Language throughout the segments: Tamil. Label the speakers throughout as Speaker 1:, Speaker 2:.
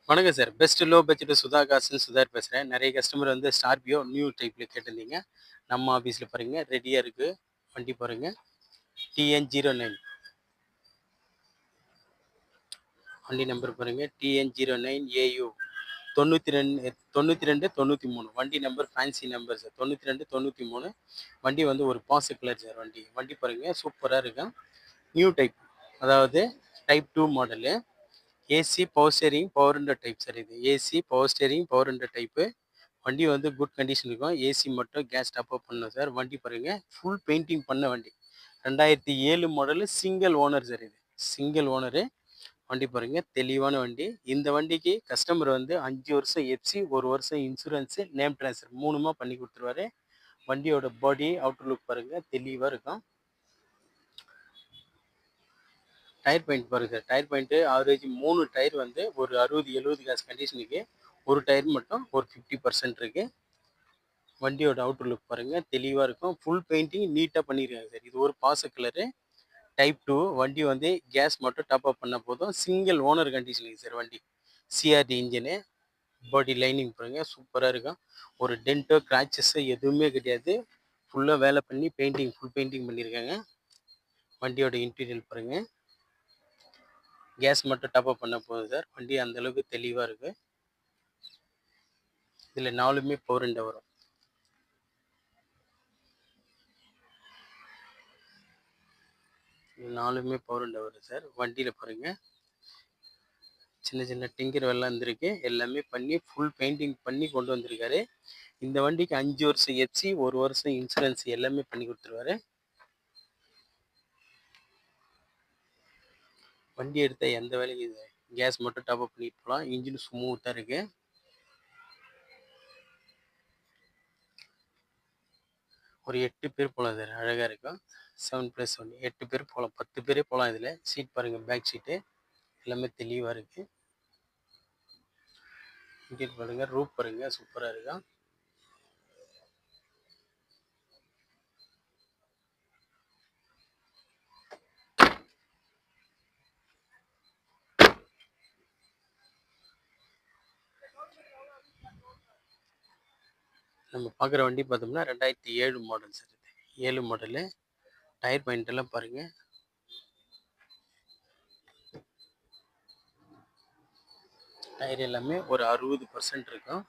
Speaker 1: வணக்கம் sir. Best low budget Sudha காசுன்னு சுதார் பேசுறேன். நெறைய கஸ்டமர் வந்து ஸ்கார்பியோ நியூ டைப்ல கேட்டிருந்தீங்க. நம்ம ஆஃபீஸ்ல பாருங்க ரெடியா இருக்கு. வண்டி பாருங்க. TN09 வண்டி நம்பர் பாருங்க. TN09AU 92 92 93 வண்டி நம்பர் ஃபேன்சி நம்பர் சார். 92 93 வண்டி வந்து ஒரு பாஸ் கலர் சார் வண்டி. வண்டி பாருங்க சூப்பரா இருக்கும். New type. அதாவது type 2 model. AC power steering power window type sir இது. AC power steering power window type. வண்டி வந்து குட் கண்டிஷன் இருக்கும். ஏசி மட்டும் கேஸ் டாப் அப் பண்ணணும் சார். வண்டி பாருங்க ஃபுல் பெயிண்டிங் பண்ண வண்டி. 2007 மாடலு சிங்கிள் ஓனர் சார் இது. Single owner. வண்டி பாருங்க தெளிவான வண்டி. இந்த வண்டிக்கு கஸ்டமர் வந்து 5 வருஷம் எஃப்சி, 1 வருஷம் இன்சூரன்ஸு, நேம் ட்ரான்ஸ்ஃபர் 3மா பண்ணி கொடுத்துருவாரு. வண்டியோட பாடி அவுட்டர் லுக் பாருங்க தெளிவாக இருக்கும். டயர் பாயிண்ட் பாருங்க சார். டயர் பாயிண்ட்டு ஆவரேஜ் 3 டயர் வந்து ஒரு 60-70 காசு கண்டிஷனுக்கு. ஒரு டயர் மட்டும் ஒரு 50% இருக்கு. வண்டியோட அவுட்டர் லுக் பாருங்க தெளிவாக இருக்கும். ஃபுல் பெயிண்டிங் நீட்டாக பண்ணியிருக்காங்க சார். இது ஒரு பாச கலரு டைப் 2 வண்டி வந்து கேஸ் மட்டும் டாப் அப் பண்ண போதும். சிங்கிள் ஓனர் கண்டிஷனுக்கு சார் வண்டி. CRD engine. பாடி லைனிங் பாருங்க சூப்பராக இருக்கும். ஒரு டென்ட்டோ கிராச்சஸோ எதுவுமே கிடையாது. ஃபுல்லாக வேலை பண்ணி பெயிண்டிங் ஃபுல் பெயிண்டிங் பண்ணியிருக்காங்க. வண்டியோட இன்டீரியல் பாருங்க. கேஸ் மட்டும் டாப் அப் பண்ண போதும் சார். வண்டி அந்த அளவுக்கு தெளிவாக இருக்கு. இதில் 4மே பவர் விண்டோ வரும். இது 4மே பவர் விண்டோ வரும் சார். வண்டியில் பாருங்க சின்ன சின்ன டிங்கர் வேலைலாம் இருந்திருக்கு. எல்லாமே பண்ணி ஃபுல் பெயிண்டிங் பண்ணி கொண்டு வந்திருக்காரு. இந்த வண்டிக்கு 5 வருஷம் எஃப்சி, 1 வருஷம் இன்சூரன்ஸ் எல்லாமே பண்ணி கொடுத்துருவாரு. வண்டி எடுத்த எந்த வேலைக்கும் இது கேஸ் மட்டும் டாப் அப் பண்ணிட்டு போகலாம். இன்ஜின் ஸ்மூத்தாக இருக்கு. ஒரு 8 பேர் போகலாம் சார். அழகாக இருக்கும். 7+1 8 பேர் போகலாம். 10 பேரே போகலாம். இதில் சீட் பாருங்கள். பேக் சீட்டு எல்லாமே தெளிவாக இருக்குது. இன்டீரியர் பாருங்கள். ரூப் பாருங்கள் சூப்பராக இருக்கும். நம்ம பார்க்குற வண்டி பார்த்தோம்னா 2007 மாடல் சார் இது. 7 மாடலு. டயர் பாயிண்ட் எல்லாம் பாருங்கள். டயர் எல்லாமே ஒரு 60% இருக்கும்.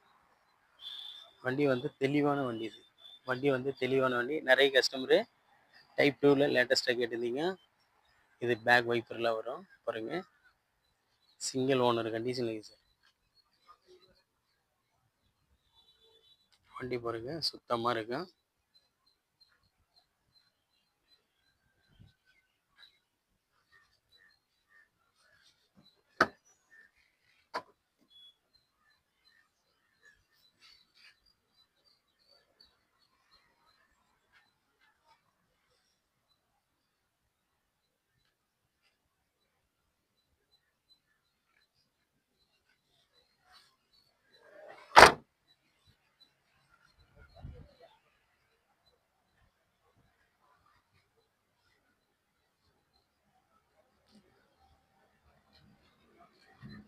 Speaker 1: வண்டி வந்து தெளிவான வண்டி இது. வண்டி வந்து தெளிவான வண்டி. நிறைய கஸ்டமரு டைப் 2ல லேட்டஸ்ட்டாக கேட்டிருந்தீங்க. இது பேக் வைப்பர்லாம் வரும் பாருங்கள். சிங்கிள் ஓனர் கண்டிஷன் இருக்குது சார். வண்டி பாருங்கள் சுத்தமாக இருக்கும்.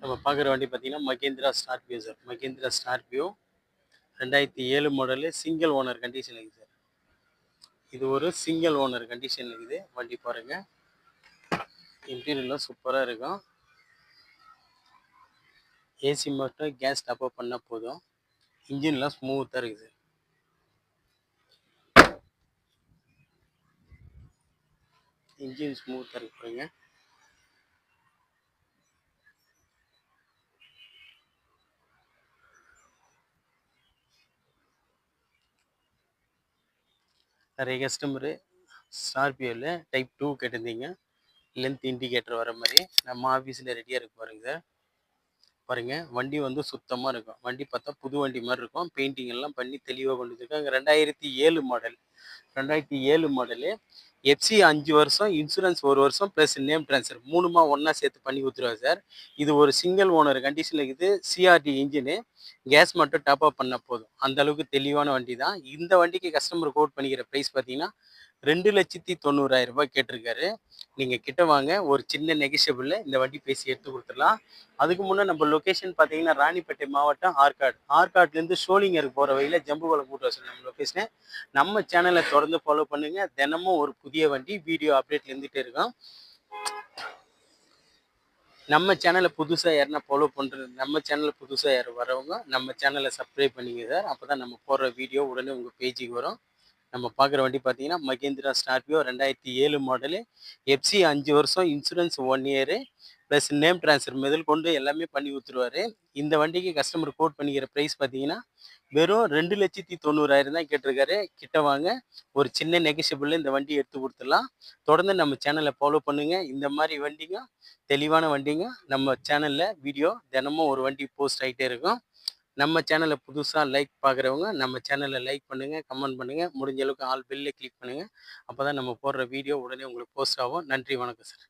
Speaker 1: நம்ம பார்க்குற வண்டி பார்த்தீங்கன்னா மகேந்திரா ஸ்கார்பியோ சார். Mahindra Scorpio 2007 model single owner condition இருக்குது சார். இது ஒரு சிங்கிள் ஓனர் கண்டிஷன் இருக்குது. வண்டி பாருங்கள். இன்டீரியர்லாம் சூப்பராக இருக்கும். ஏசி மட்டும் கேஸ் டாப் அப் பண்ணால் போதும். இன்ஜின்லாம் ஸ்மூத்தாக இருக்குது சார். இன்ஜின் ஸ்மூத்தாக இருக்கு பாருங்க. நிறைய கஸ்டமரு ஸ்கார்பியோவில் டைப் 2 கேட்டிருந்தீங்க. லென்த் இண்டிகேட்டர் வர மாதிரி நம்ம ஆஃபீஸில் ரெடியாக இருக்கு பாருங்க சார். பாருங்கள் வண்டி வந்து சுத்தமாக இருக்கும். வண்டி பார்த்தா புது வண்டி மாதிரி இருக்கும். பெயிண்டிங் எல்லாம் பண்ணி தெளிவாக கொண்டு வந்துருக்காங்க. 2007 மாடல். 2007 மாடலு. எஃப்சி 5 வருஷம், இன்சூரன்ஸ் 1 வருஷம் ப்ளஸ் நேம் ட்ரான்ஸ்ஃபர் 3மா ஒன்றா சேர்த்து பண்ணி கொடுத்துருவாங்க சார். இது ஒரு சிங்கிள் ஓனர் கண்டிஷனில் இருக்குது. CRD engine. கேஸ் மட்டும் டாப் அப் பண்ணால் போதும். அந்த அளவுக்கு தெளிவான வண்டி தான். இந்த வண்டிக்கு கஸ்டமர் கோட் பண்ணிக்கிற ப்ரைஸ் பார்த்தீங்கன்னா 2,90,000 கேட்டிருக்காரு. நீங்க கிட்ட வாங்க. ஒரு சின்ன நெகோஷியபிள்ல இந்த வண்டி பேசி எடுத்து குடுத்துடலாம். அதுக்கு முன்ன நம்ம லொகேஷன் பார்த்தீங்கன்னா, ராணிப்பேட்டை மாவட்டம் ஆற்காடு. ஆற்காட்லேருந்து ஷோலிங்கருக்கு போற வழியில ஜம்புவலம் கூட்ரோடு நம்ம லொகேஷனு. நம்ம சேனல தொடர்ந்து ஃபாலோ பண்ணுங்க. தினமும் ஒரு புதிய வண்டி வீடியோ அப்டேட் இருந்துட்டே இருக்கும். நம்ம சேனலை புதுசாக யாருன்னா ஃபாலோ பண்ணுறது, நம்ம சேனலில் புதுசாக யார் வரவங்க நம்ம சேனலை சப்ஸ்கிரைப் பண்ணிங்க சார். அப்போ தான் நம்ம போடுற வீடியோ உடனே உங்கள் பேஜுக்கு வரும். நம்ம பார்க்குற வண்டி பார்த்தீங்கன்னா மகேந்திரா ஸ்கார்பியோ 2007 மாடலு, எஃப்சி 5 வருஷம், insurance 1 year, plus name transfer முதல் கொண்டு எல்லாமே பண்ணி கொடுத்துருவாரு. இந்த வண்டிக்கு கஸ்டமர் கோட் பண்ணிக்கிற ப்ரைஸ் பார்த்தீங்கன்னா வெறும் 2,90,000 தான் கேட்டிருக்காரு. கிட்ட வாங்க, ஒரு சின்ன நெகோஷியபிளில் இந்த வண்டி எடுத்து கொடுத்துடலாம். தொடர்ந்து நம்ம சேனலை ஃபாலோ பண்ணுங்க. இந்த மாதிரி வண்டிங்க, தெளிவான வண்டிங்க நம்ம சேனலில் வீடியோ தினமும் ஒரு வண்டி போஸ்ட் ஆகிட்டே இருக்கும். நம்ம சேனலை புதுசாக பார்க்குறவங்க நம்ம சேனலை லைக் பண்ணுங்கள், கமெண்ட் பண்ணுங்கள், முடிஞ்ச அளவுக்கு ஆல் பெல்லை கிளிக் பண்ணுங்கள். அப்போ தான் நம்ம போடுற வீடியோ உடனே உங்களுக்கு போஸ்ட் ஆகும். நன்றி, வணக்கம் சார்.